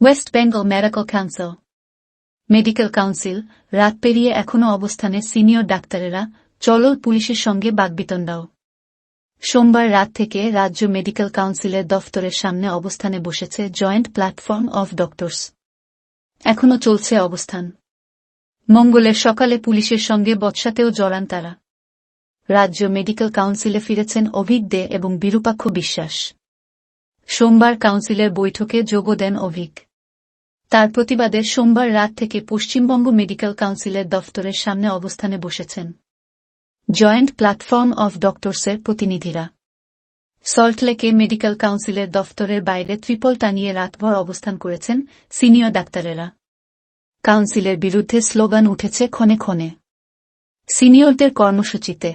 West Bengal medical council রাত পেরিয়ে এখনও অবস্থানে সিনিয়র ডাক্তারেরা, চলল পুলিশের সঙ্গে বাগবিতণ্ডাও। সোমবার রাত থেকে রাজ্য মেডিকেল কাউন্সিলের দফতরের সামনে অবস্থানে বসেছে জয়েন্ট প্ল্যাটফর্ম অফ ডক্টরস। এখনও চলছে অবস্থান। মঙ্গলের সকালে পুলিশের সঙ্গে বচসাতেও জড়ান তারা। রাজ্য মেডিকেল কাউন্সিলে ফিরেছেন অভিক দে এবং বিরূপাক্ষ বিশ্বাস। সোমবার কাউন্সিলের বৈঠকে যোগও দেন অভিক। তার প্রতিবাদে সোমবার রাত থেকে পশ্চিমবঙ্গ মেডিকেল কাউন্সিলের দফতরের সামনে অবস্থানে বসেছেন জয়েন্ট প্ল্যাটফর্ম অফ ডক্টরসের প্রতিনিধিরা। সল্টলেকে মেডিকেল কাউন্সিলের দফতরের বাইরে ত্রিপল টানিয়ে রাতভর অবস্থান করেছেন সিনিয়র ডাক্তারেরা। কাউন্সিলের বিরুদ্ধে স্লোগান উঠেছে ক্ষণে ক্ষণে। সিনিয়রদের কর্মসূচিতে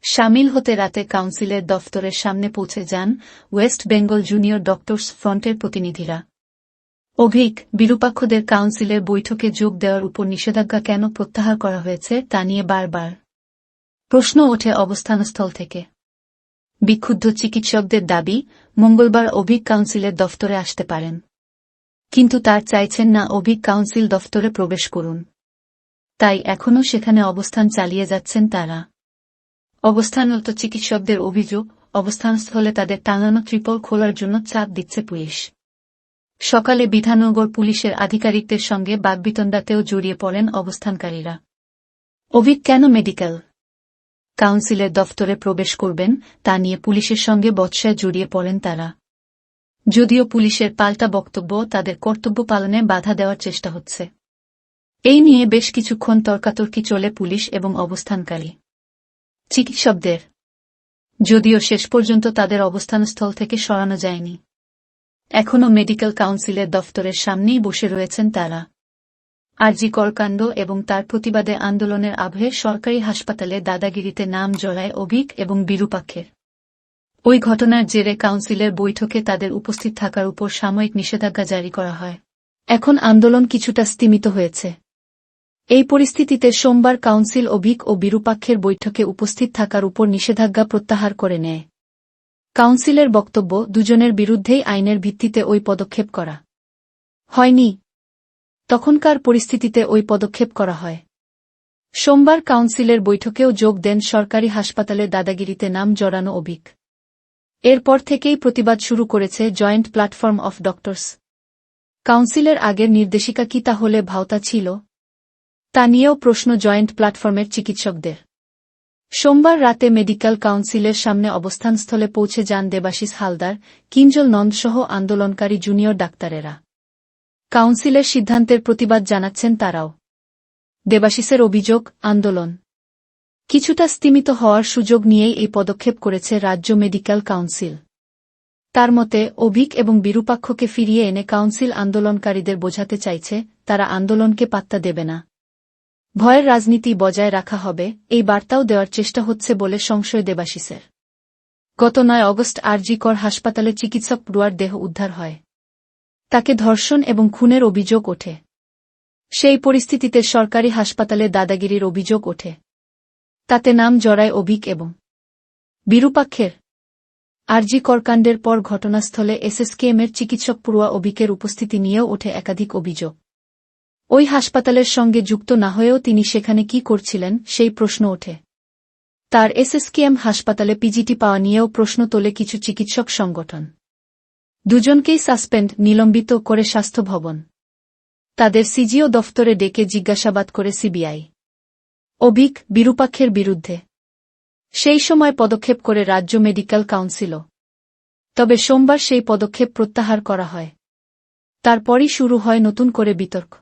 শামিল হতে রাতে কাউন্সিলের দফতরের সামনে পৌঁছে যান ওয়েস্ট বেঙ্গল জুনিয়র ডক্টরস ফ্রন্টের প্রতিনিধিরা। অভিক, বিরূপাক্ষদের কাউন্সিলের বৈঠকে যোগ দেওয়ার উপর নিষেধাজ্ঞা কেন প্রত্যাহার করা হয়েছে তা নিয়ে বারবার প্রশ্ন ওঠে অবস্থানস্থল থেকে। বিক্ষুব্ধ চিকিৎসকদের দাবি, মঙ্গলবার অভিক কাউন্সিলের দফতরে আসতে পারেন, কিন্তু তার চাইছেন না অভিক কাউন্সিল দফতরে প্রবেশ করুন। তাই এখনও সেখানে অবস্থান চালিয়ে যাচ্ছেন তারা। অবস্থানরত চিকিৎসকদের অভিযোগ, অবস্থানস্থলে তাদের টাঙানো ত্রিপল খোলার জন্য চাপ দিচ্ছে পুলিশ। সকালে বিধাননগর পুলিশের আধিকারিকদের সঙ্গে বাগবিতণ্ডাতেও জড়িয়ে পড়েন অবস্থানকারীরা। অভিক কেন মেডিকেল কাউন্সিলের দফতরে প্রবেশ করবেন তা নিয়ে পুলিশের সঙ্গে বচসায় জড়িয়ে পড়েন তারা। যদিও পুলিশের পাল্টা বক্তব্য তাদের কর্তব্য পালনে বাধা দেওয়ার চেষ্টা হচ্ছে। এই নিয়ে বেশ কিছুক্ষণ তর্কাতর্কি চলে পুলিশ এবং অবস্থানকারী চিকিৎসকদের, যদিও শেষ পর্যন্ত তাদের অবস্থানস্থল থেকে সরানো যায়নি। এখনও মেডিকেল কাউন্সিলের দফতরের সামনেই বসে রয়েছেন তারা। আরজি কর কাণ্ড এবং তার প্রতিবাদে আন্দোলনের আবহে সরকারি হাসপাতালে দাদাগিরিতে নাম জড়ায় অভিক এবং বিরূপাক্ষের। ওই ঘটনার জেরে কাউন্সিলের বৈঠকে তাদের উপস্থিত থাকার উপর সাময়িক নিষেধাজ্ঞা জারি করা হয়। এখন আন্দোলন কিছুটা স্তিমিত হয়েছে। এই পরিস্থিতিতে সোমবার কাউন্সিল অভিক ও বিরূপাক্ষের বৈঠকে উপস্থিত থাকার উপর নিষেধাজ্ঞা প্রত্যাহার করে নেয়। কাউন্সিলের বক্তব্য, দুজনের বিরুদ্ধেই আইনের ভিত্তিতে ওই পদক্ষেপ করা হয়নি। তখনকার পরিস্থিতিতে ওই পদক্ষেপ করা হয়। সোমবার কাউন্সিলের বৈঠকেও যোগ দেন সরকারি হাসপাতালে দাদাগিরিতে নাম জড়ানো অভিক। এরপর থেকেই প্রতিবাদ শুরু করেছে জয়েন্ট প্ল্যাটফর্ম অফ ডক্টরস। কাউন্সিলের আগের নির্দেশিকা কি তাহলে ভাওতা ছিল, তা নিয়েও প্রশ্ন জয়েন্ট প্ল্যাটফর্মের চিকিৎসকদের। সোমবার রাতে মেডিকেল কাউন্সিলের সামনে অবস্থানস্থলে পৌঁছে যান দেবাশিস হালদার, কিঞ্জল নন্দসহ আন্দোলনকারী জুনিয়র ডাক্তারেরা। কাউন্সিলের সিদ্ধান্তের প্রতিবাদ জানাচ্ছেন তারাও। দেবাশিসের অভিযোগ, আন্দোলন কিছুটা স্তিমিত হওয়ার সুযোগ নিয়েই এই পদক্ষেপ করেছে রাজ্য মেডিকেল কাউন্সিল। তার মতে, অভিক এবং বিরূপাক্ষকে ফিরিয়ে এনে কাউন্সিল আন্দোলনকারীদের বোঝাতে চাইছে তারা আন্দোলনকে পাত্তা দেবে না, ভয়ের রাজনীতি বজায় রাখা হবে, এই বার্তাও দেওয়ার চেষ্টা হচ্ছে বলে সংশয় দেবাশিসের। গত 9 অগস্ট আরজি কর হাসপাতালে চিকিৎসক পড়ুয়ার দেহ উদ্ধার হয়। তাকে ধর্ষণ এবং খুনের অভিযোগ ওঠে। সেই পরিস্থিতিতে সরকারি হাসপাতালে দাদাগিরির অভিযোগ ওঠে। তাতে নাম জড়ায় অভিক এবং বিরূপাক্ষের। আরজি করকাণ্ডের পর ঘটনাস্থলে এসএসকেএমের চিকিৎসক পড়ুয়া অভিকের উপস্থিতি নিয়েও ওঠে একাধিক অভিযোগ। ওই হাসপাতালের সঙ্গে যুক্ত না হয়েও তিনি সেখানে কি করছিলেন সেই প্রশ্ন ওঠে। তার এসএসকেএম হাসপাতালে পিজিটি পাওয়া নিয়েও প্রশ্ন তোলে কিছু চিকিৎসক সংগঠন। দুজনকেই সাসপেন্ড, নিলম্বিত করে স্বাস্থ্য ভবন। তাদের সিজিও দফতরে ডেকে জিজ্ঞাসাবাদ করে সিবিআই। অভিক, বিরূপাক্ষের বিরুদ্ধে সেই সময় পদক্ষেপ করে রাজ্য মেডিকেল কাউন্সিলও। তবে সোমবার সেই পদক্ষেপ প্রত্যাহার করা হয়। তারপরই শুরু হয় নতুন করে বিতর্ক।